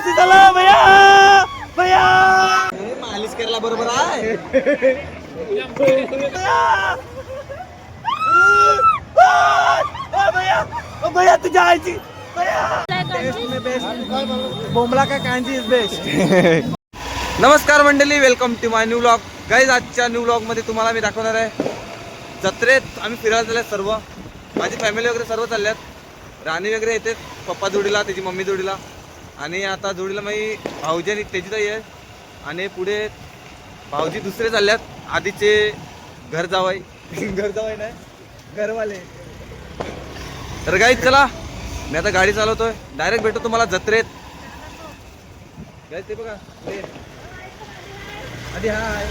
व्यवस्थित झालं भैया भैया मालिश करायला बरोबर आहे भैया भैया तुझ्या आईची बोंबला का कांजी इज बेस्ट. नमस्कार मंडळी, welcome to my new vlog. Guys आजच्या न्यू व्लॉग मध्ये तुम्हाला मी दाखवणार आहे जत्रेत आम्ही फिरायला चालल्यात. सर्व माझी फॅमिली वगैरे सर्व चालल्यात. राणी वगैरे येते, पप्पा जोडीला, त्याची मम्मी जोडीला, आणि आता जोडीला माझी भाऊजी आणि त्याची ताई आहे. आणि पुढे भाऊजी दुसरे चालल्यात, आधीचे घर जावाई नाही घरवाले. तर गाईज चला, मी आता गाडी चालवतोय, डायरेक्ट भेटतो तुम्हाला जत्रेत. गाईज ते बघा आधी हाय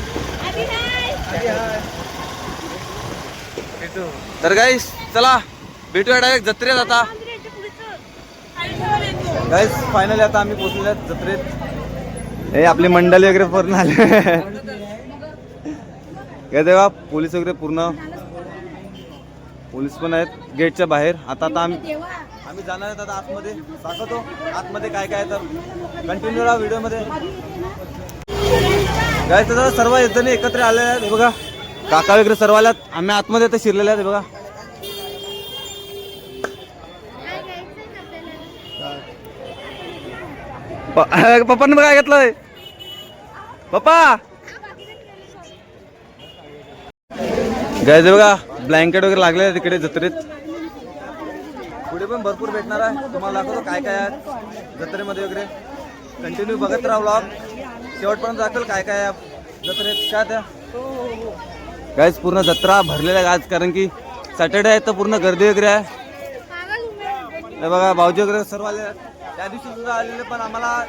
भेटू. तर गाईज चला भेटूया डायरेक्ट जत्रेत. आता गाईज फायनली आता आम्ही पोहोचलेलो जत्रेत. हे आपली मंडळी वगैरे पूर्ण आले काय तेव्हा पोलीस वगैरे पूर्ण, पोलीस पण आहेत गेटच्या बाहेर. आता आम्ही जाणार आहेत आता आतमध्ये. दाखवतो आतमध्ये काय काय, तर कंटिन्यू राहा व्हिडिओमध्ये. गाईज तर सर्व जण एकत्र आलेले आहेत. बघा काका वगैरे सर्व आल्यात. आम्ही आतमध्ये तर शिरलेले आहेत. बघा पप्पांनी काय घेतलंय पप्पा. गाईज बघा ब्लँकेट वगैरे लागले आहे तिकडे जत्रेत. पुढे पण भरपूर भेटणार आहे तुम्हाला. दाखवतो काय काय आहे जत्रेमध्ये वगैरे. कंटिन्यू बघत राहा व्लॉग, शेवटपर्यंत दाखवेल काय काय आहे जत्रेत. काय त्या गाईज पूर्ण जत्रा भरलेला आहे आज, कारण की सॅटर्डे आहे तर पूर्ण गर्दी वगैरे आहे. बघा भाऊजी वगैरे सर्व आले. त्या दिवशी सुद्धा आलेले पण आम्हाला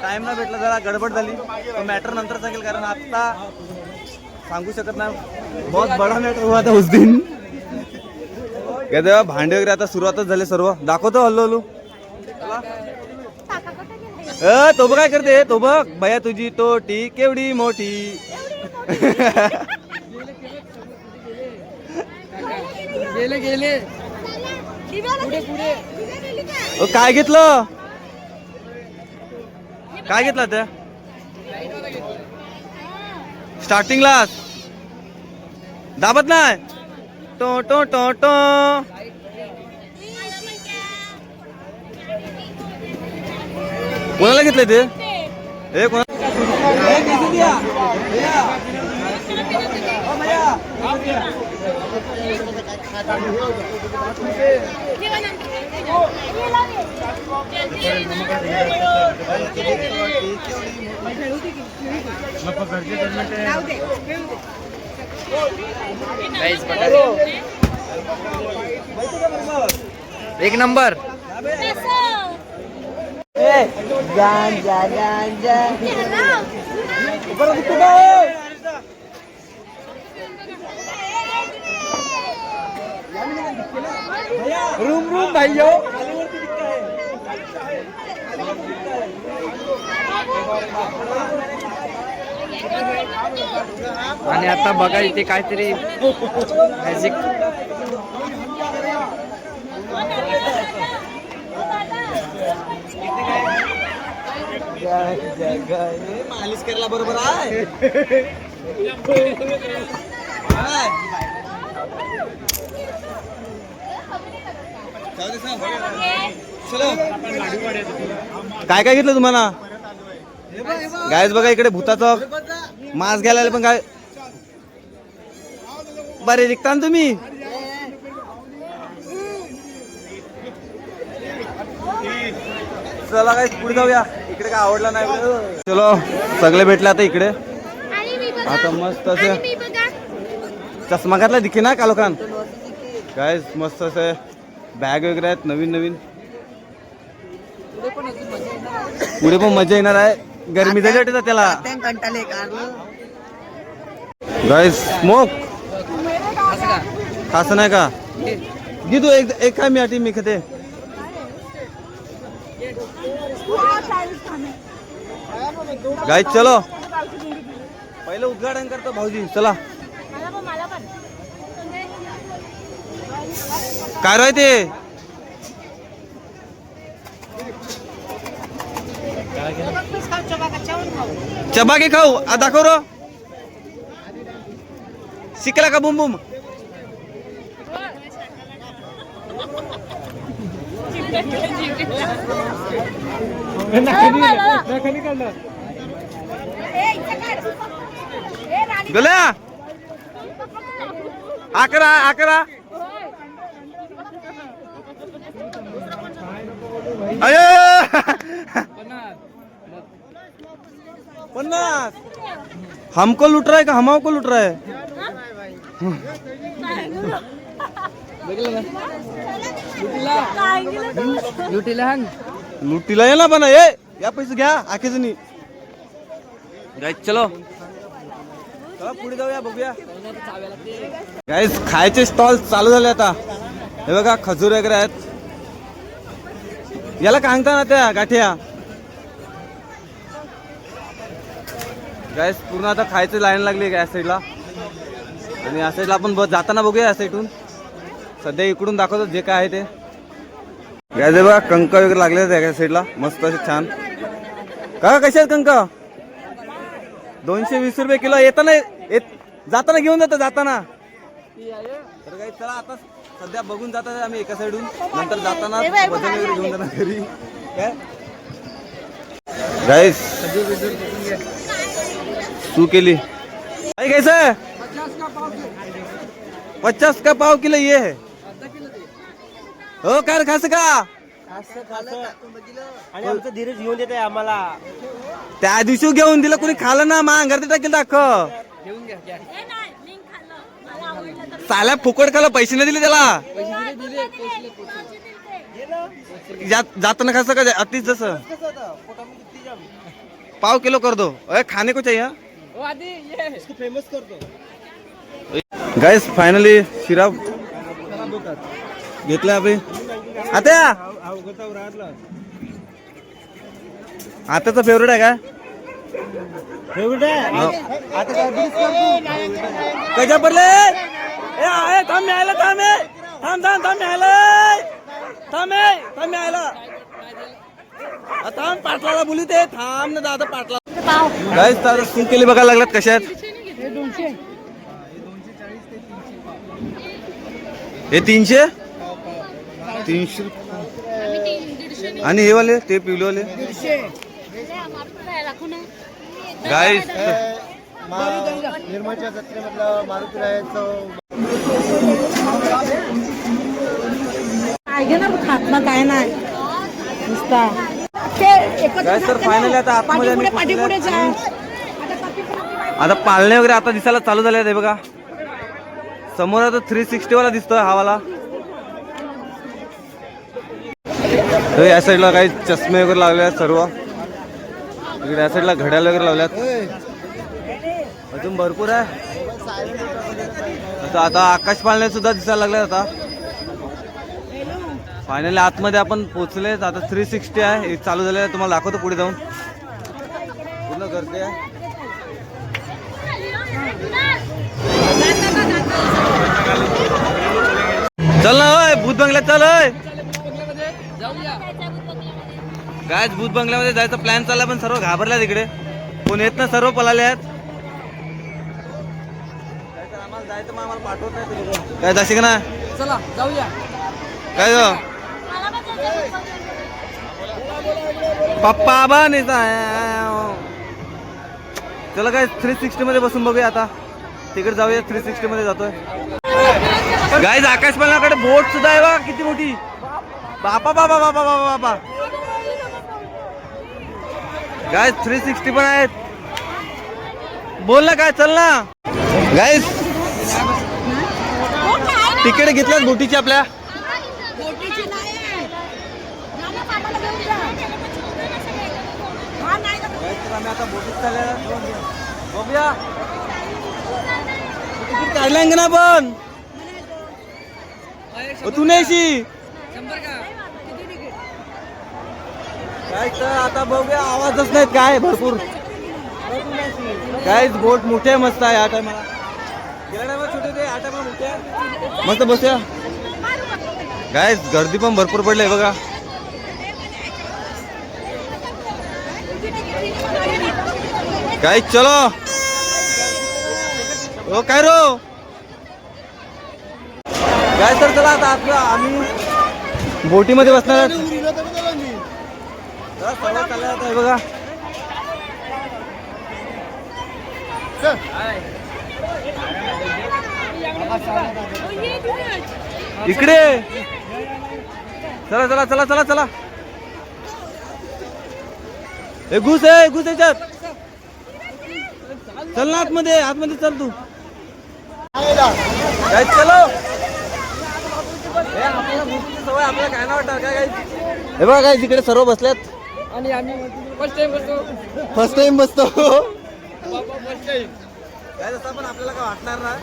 टाइम नाही भेटला, जरा गडबड झाली. तो मॅटर नंतर सांगेल, कारण आता सांगू शकत नाही. बहुत बडा मॅटर हुआ था उस दिन. भांडे वगैरे आता सुरुवातच झाले सर्व. दाखवतो हल्लू तो बघ काय करते. तो बघ भैया तुझी तोटी केवढी मोठी. गेले गेले काय घेतलं काय घेतलं त्या स्टार्टिंगला दाबत नाही. टो टो टो टो कोणाला घेतलंय ते हे कोणा एक नंबर. गांजा गांजा रूम रूम भाइयों. आणि आता बघा इथे काहीतरी मॅजिक. मालिश करायला बरोबर आहे. काय काय घेतलं तुम्हाला गायज. बघा इकडे भूताचा मास्क घ्यायला आले, पण काय बरे विकता ना तुम्ही. चला काय पुढे जाऊया. इकडे काय आवडला नाही. चलो सगळे भेटले आता इकडे. आता मस्त असं चष्मा घातला दिखे ना का लोकांना. काय मस्त असं बॅग वगैरे आहेत नवीन नवीन. पुढे पण मजा येणार आहे. गरमी झाली वाटत त्याला. गाइस स्मोक खासं नाही का. घे तू एक काय मी आठी मी खाते. गाइस चलो पहिले उद्घाटन करतो भाऊजी. चला काय राहते चबा के खाऊ दाखव रो शिकला का बुम बुम गल्या अकरा अकरा अरे 50 हमको लूट रहा है का हम को लूट रहा है लुटीला आहे ना पण या पैसे घ्या आखेच नाही गाईस चलो चला पुढे जाऊया बघूया गाईस खायचे स्टॉल चालू झाले आता हे बघा खजूर वगैरे आहेत याला काय सांगता ना त्या गाठ्या गाईस पूर्ण आता खायची लाईन लागली या साईडला आणि या साईडला आपण जाताना बघूया या साईडून सध्या इकडून दाखवतो जे काय आहे ते गाईस बघा कंक वगैरे लागले आहेत या साईडला मस्त असे छान का कसे आहेत कंक 220 रुपये किलो येताना जाताना घेऊन जातो जाताना तर काही चला आता सध्या बघून जातात आम्ही एका साईडून नंतर जाताना वजन वगैरे घेऊन जाणार घरी काय गाईस तू केली काय कैसे 50 का पाव किलो ये है हो काय खास का आणि आमचं धीरज घेऊन देत आहे आम्हाला त्या दिवशी घेऊन दिलं कोणी खाल्लं ना मा अंगारती टाकेल दाख साल्या फुकट खाला पैसे नाही दिले त्याला जाताना खास का अतिच जसं पाव किलो कर दो अरे खाने को चाहिए फेमस करतो गाइस फायनली शिरा घेतला आपण आता आताचा फेवरेट आहे का फेवरेट आहे आता काय कशा पडले थांब मी आयला थांब थांब थांब थांब मी आयला थांब थांब मी आयला थांब पाटलाला बोलू ते थांब ना दादा पाटला गाइस दादा तू केली बघायला लागलात कशात हे 300 आणि हे वाले ते पिवले वाले गाइस निर्मळच्या जत्रेमधलं मारुती रायाचं खात ना काय नाही नुसता गाइस तर फायनली आता आतमध्ये आता पाळणे वगैरे आता दिसायला चालू झाले आहेत बघा समोर आता 360 वाला दिसतोय हा वाला या साईडला काही चष्मे वगैरे लावले आहेत सर्व इकडे या साईडला घड्याळ वगैरे लावल्यात अजून भरपूर आहे आता आकाश पाळणे सुद्धा दिसायला लागले आता फायनली आतमध्ये आपण पोहोचले आता 360 आहे हे चालू झाले तुम्हाला दाखवतो पुढे जाऊन पूर्ण गर्दी आहे चल ना भूत बंगल्यात चल गायच भूत बंगल्यामध्ये जायचा प्लॅन चालला पण सर्व घाबरल्या तिकडे कोण येत ना सर्व पळाले आहेत आम्हाला जायचं मग आम्हाला पाठवत नाही काय जाशी का ना चला जाऊया काय पप्पा आबा नाही चला काय 360 मध्ये बसून बघूया आता तिकडे जाऊया 360 मध्ये जातोय गाईज आकाशपाळण्याकडे बोट सुद्धा आहे बघा किती मोठी बापा बाबा बाबा बाबा बाबा गाईज 360 पण आहेत बोल ना काय चल ना गाईज तिकीट घेतल्यात बोटीची आपल्या आम्ही आता बोटीत चालल्या बघूया तिकीट काढलं ना पण तू नाही काय तर आता बघूया आवाजच नाहीत काय भरपूर काय बोट मोठे मस्त आहे या टायमाला गेल्या टायमाला छोटे ते या टायमाला मोठे मस्त बसूया काय गर्दी पण भरपूर पडली बघा काय चलो ओ काय रो काय तर चला आता आपलं आम्ही बोटीमध्ये बसणार आहे. चला, सगळं चाललं आता हे बघा. इकडे चला चला चला चला चला. हे घुस याच्यात. चल ना आतमध्ये आतमध्ये चल तू. काय चलो आपल्याला बोटीची सवय आपल्याला काय नाही वाटत काय काय. हे बघा काय तिकडे सर्व बसल्यात आणि आम्ही फर्स्ट टाइम बसतो. फर्स्ट टाइम बसतो. फर्स्ट टाइम काय तसं पण आपल्याला काय वाटणार नाही.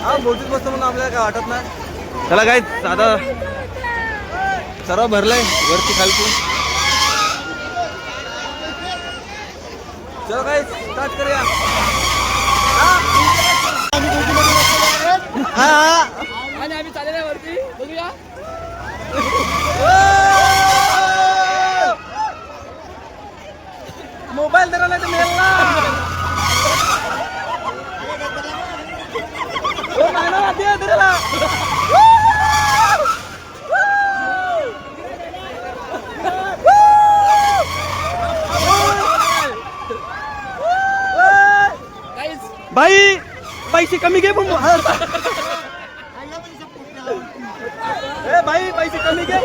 हा बोटीत बसतो म्हणून आपल्याला काय वाटत नाही. चला काय आता सर्व भरलंय वरती खालती. चलो काय स्टार्ट करूया. हा आणि आम्ही चाललेलो आहे वरती बघूया. मोबाईल धरा नाही तर मेलला. दे धरायला. बाई पैसे कमी घे. ए भाई पैसे कमी घे.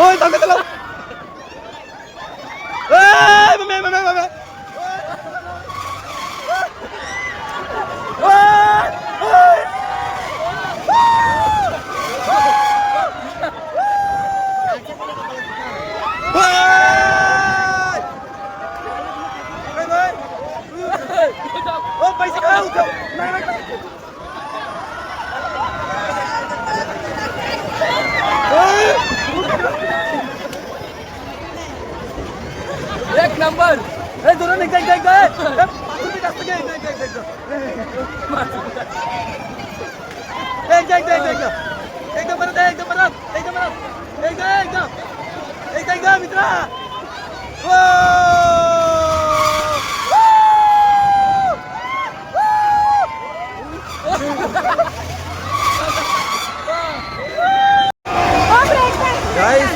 ओय सांगत चला. ए मम्मी मम्मी मम्मी. पैसे काय एक नंबर. ए दुरून एकदा जास्त घे. एकदा परत एकदा मित्रा. गाइस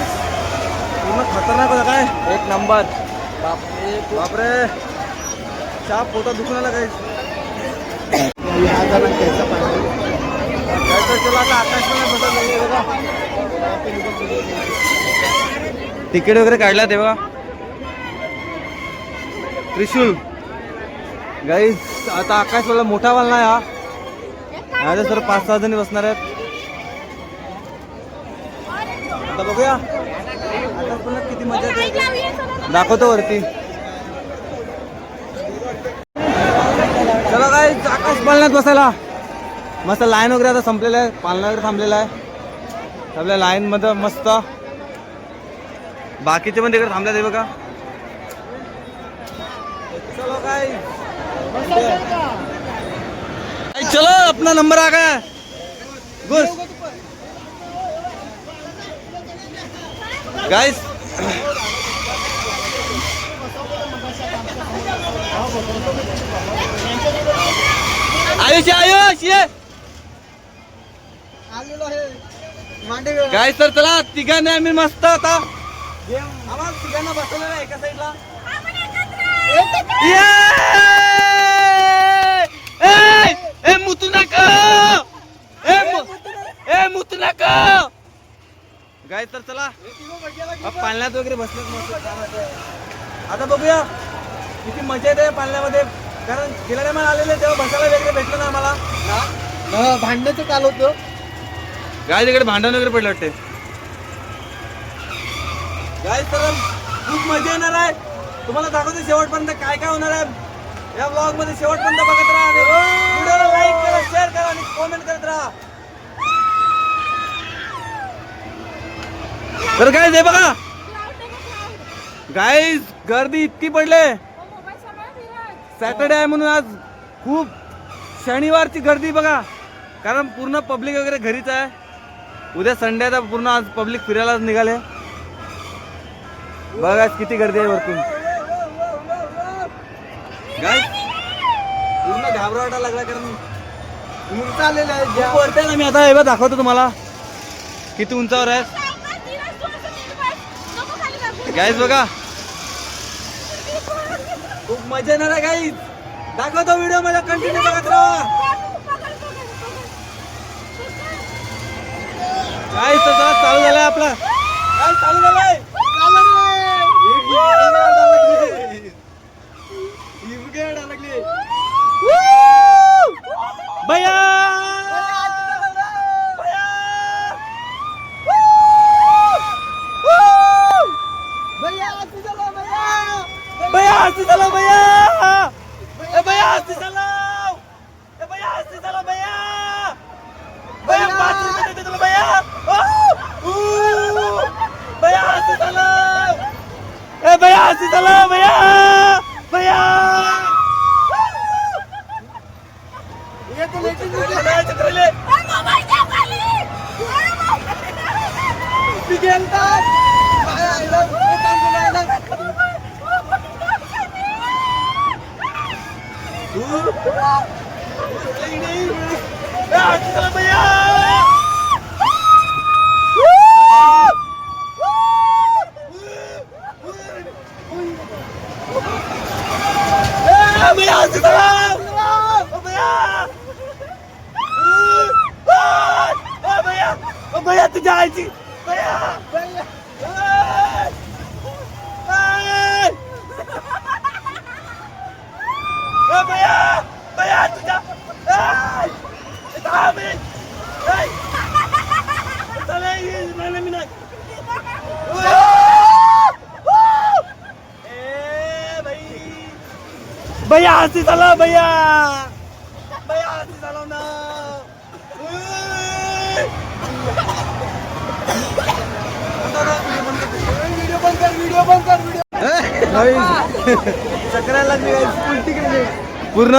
पूर्ण खतरनाक होता काय. एक नंबर. बापरे छाप पोटा दुखून आला गाइस. चला आता आकाश तिकीट वगैरे काढला ते बघा. त्रिशूल गाईस आता आकाशवाला मोठा वाला नाही हा. आता सर 5-6 जणी बसणार आहेत. आता बघूया आकाश पण किती मजा येते दाखवतो वरती. चला काय आकाश पालण्यात बसायला मस्त. लाईन वगैरे आता संपलेलं आहे. पालना वगैरे थांबलेला आहे. आपल्या लाईन मध्ये मस्त. बाकीचे पण तिकडे थांबले ते बघा. चलो काय चलो अपना नंबर आ गया. घुस गाइस. आयुष ये गाइस. तर चला तिघांनी आम्ही मस्त आता आम्हाला तिघांना बसवलेलं आहे एका साईडला. ए मुतू नका. ए मुतू नका गाय. तर चला पाळण्यात वगैरे बसलेत मस्त. आता बघूया किती मजा येते पाळण्यामध्ये. कारण गेल्या टायमाला आलेले तेव्हा बसायला वगैरे भेटलं ना आम्हाला. भांडण्याचं काल होतं. गाय तिकडे भांडण वगैरे पडलं वाटते गाय. तर खूप मजा येणार आहे. तुम्हाला दाखवतो शेवटपर्यंत काय काय होणार आहे या ब्लॉग मध्ये. शेवटपर्यंत बघत राहा. व्हिडिओला लाईक करा, शेअर करा आणि कमेंट करत राहा. तर काय हे बघा गाईज, गर्दी इतकी पडले. सॅटर्डे आहे म्हणून आज खूप शनिवारची गर्दी बघा. कारण पूर्ण पब्लिक वगैरे घरीच आहे. उद्या संडे आहे, पूर्ण आज पब्लिक फिरायला निघाले. बघा किती गर्दी आहे वरतून. गाईज पूर्ण घाबरावाटा लागला कारण उंच आलेलं आहे. खूप वरती आहे ना. मी आता हे बघ दाखवतो तुम्हाला किती उंचावर आहे गाईज. बघा खूप मजा येणार आहे गाईज. दाखवतो व्हिडिओ मध्ये, कंटिन्यू बघत राहा. गाईज तर चालू झालाय आपला. काय चालू झालाय? भैया भैया हस्ती चला भैया. भैया हस्ती चला. भैया हस्ती चला भैया. भैया 5 रुपये देते तुला भैया. भैया हस्ती चला. भैया हस्ती चला भैया. भैया चित्रले भैया तुझ्या आईची भैया भैया भैया तुझ्या भैया हस्ती चला भैया. भैया हस्ती चालव ना. व्हिडिओ बंद कर. व्हिडिओ बंद कर. व्हिडिओ चक्रायला लागली उलटी केली पूर्ण.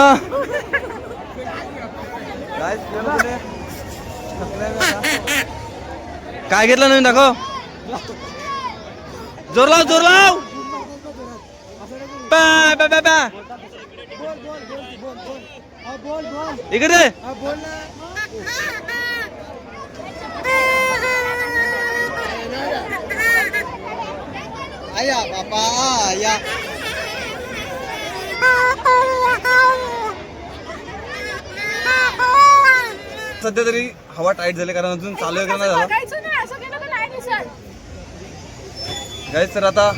काय घेतलं नवीन दाखव. जोर लाव जोर लाव. इकडे आया बापा आया. सध्या तरी हवा टाईट झाली कारण अजून चालू वगैरे नाही झाला गाईज. तर आता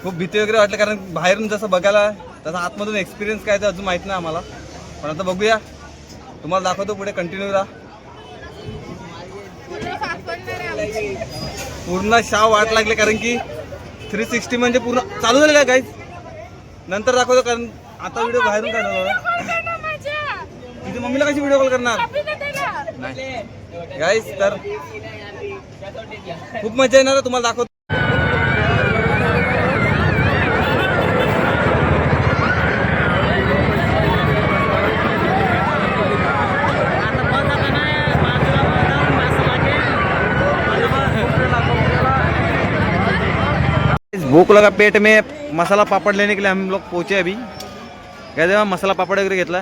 खूप भीती वगैरे वाटली कारण बाहेरून जसं बघायला तसं आतमधून एक्सपिरियन्स काय ते अजून माहित नाही आम्हाला. पण आता बघूया, तुम्हाला दाखवतो पुढे. कंटिन्यू राहा. पूर्ण शाव वाट लागले कारण की 360 म्हणजे पूर्ण चालू झालेलं आहे गाईज. नंतर दाखवतो कारण आता व्हिडिओ बाहेरून काढला. तिथे मम्मीला कशी व्हिडिओ कॉल करणार गाईज. तर खूप मजा येणार आहे. तुम्हाला दाखवतो. भूख लगा पेट में मसाला पापड़ लेने के लिए हम लोग पहुंचे अभी. काय तेव्हा मसाला पापड़ वगैरे घेतला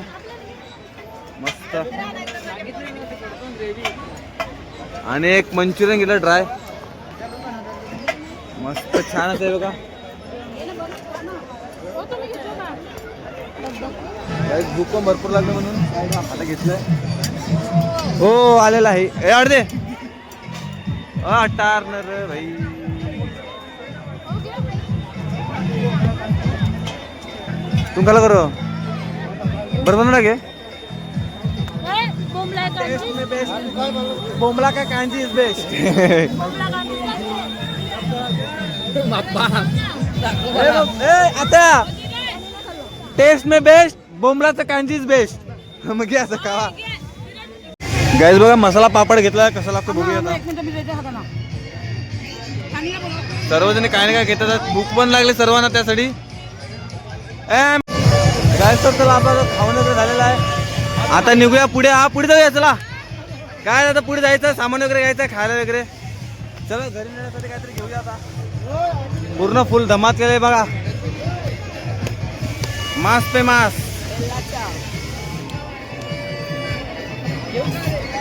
मस्त. आणि एक मंचुरियन घेतलं ड्राय मस्त छान आहे बघा. भूक पण भरपूर लागली म्हणून आता घेतलंय. हो आलेला आहे. ए अर्धे टार्नर भाई. तुम कला करो बरोबर ना गे टेस्ट में बेस्ट बोमला का कांजी इज बेस्ट आता टेस्ट में बेस्ट बोमलाचं कांजी इज बेस्ट मग घ्या असं का गाईज बघा मसाला पापड घेतला कसा लागतो बघूया आता सर्वजण काय ना काय घेतात भूक पण लागले सर्वांना त्यासाठी गाईज तर चला आपला खाऊन वगैरे झालेला आहे आता निघूया पुढे पुढे जाऊया चला काय आता पुढे जायचं सामान वगैरे घ्यायचं खायला वगैरे चला घरी नेण्यासाठी काहीतरी घेऊया आता पूर्ण फुल धमात केलंय बघा मास पे मास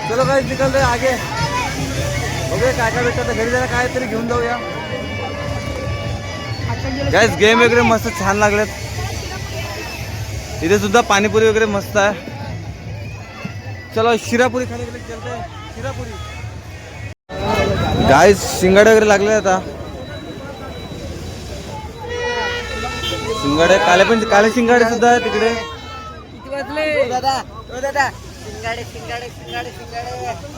चलो काय निकल रहे आगे बघूया काय काय भेटतं घरी जायला काहीतरी घेऊन जाऊया गाइस गेम वगैरे मस्त छान लागलेत इथे सुद्धा पाणीपुरी वगैरे मस्त आहे चलो शिरापुरी खाने के लिए चलते हैं शिरापुरी गाइस शिंगाडे वगैरे लागले आता शिंगाडे काले शिंगाडे सुद्धा आहे तिकडे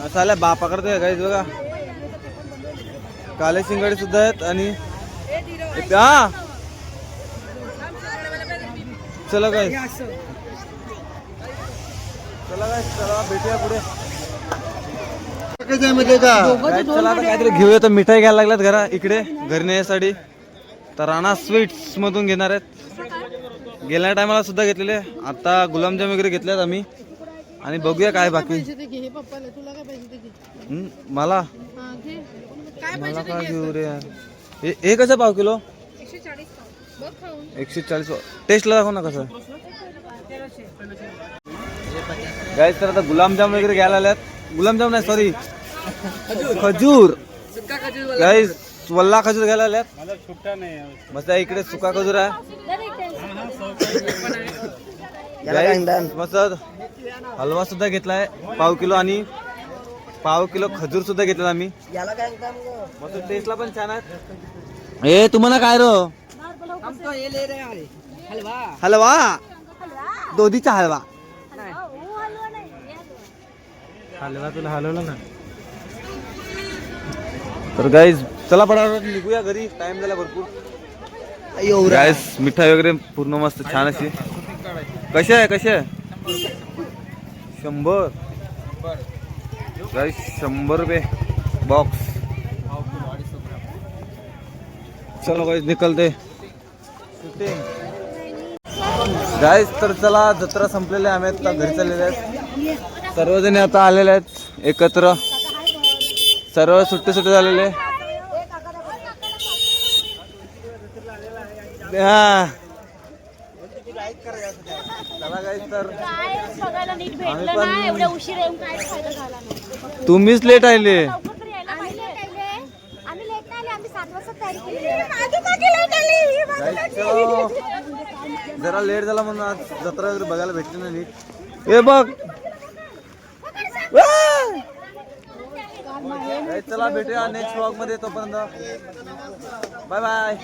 असं आल्या बापाकडे गाईज बघा काले शिंगाडे सुद्धा आहेत आणि हा चला गाईज चला भेटूया पुढे Guys, चला आता काहीतरी घेऊया तर मिठाई घ्यायला लागल्यात घरा इकडे घरी नेण्यासाठी तर राणा स्वीट्स मधून घेणार आहेत गेल्या टायमाला सुद्धा घेतलेले आता गुलाबजाम वगैरे घेतलेत आम्ही आणि बघूया काय बाकी मला मला काय घेऊ रे यार हे कसं पाव किलो 140 टेस्टला दाखव ना कसं गाईस तर आता गुलाबजाम वगैरे घ्यायला आल्यात गुलाबजाम नाही सॉरी खजूर गाईस वल्ला खजूर घ्यायला आल्यात मस्त इकडे सुका खजूर आहे मस्त हलवा सुद्धा घेतलाय पाव किलो आणि पाव किलो खजूर सुद्धा घेतला आम्ही मस्त टेस्टला पण छान आहे ए तुम्हाला काय रो हलवा दोधीचा हलवा हलवा तुला हलवला ना तर गाईज चला पटापट निघूया घरी टाइम झाला भरपूर गाईज मिठाई वगैरे पूर्ण मस्त छान अशी कशी आहे 100 गाईज 100 रुपये बॉक्स चलो गाईज निकलते गाईज तर चला जत्रा संपलेली आम्ही आता घरी चाललेले आहेत सर्वजण आता आलेले आहेत एकत्र सर्व सुट्टे झालेले हा तुम्हीच लेट आले जरा लेट झाला म्हणून आज जत्रा वगैरे बघायला भेटली नाही नीट हे बघ चला भेटूया नेक्स्ट व्लॉग मध्ये तोपर्यंत बाय बाय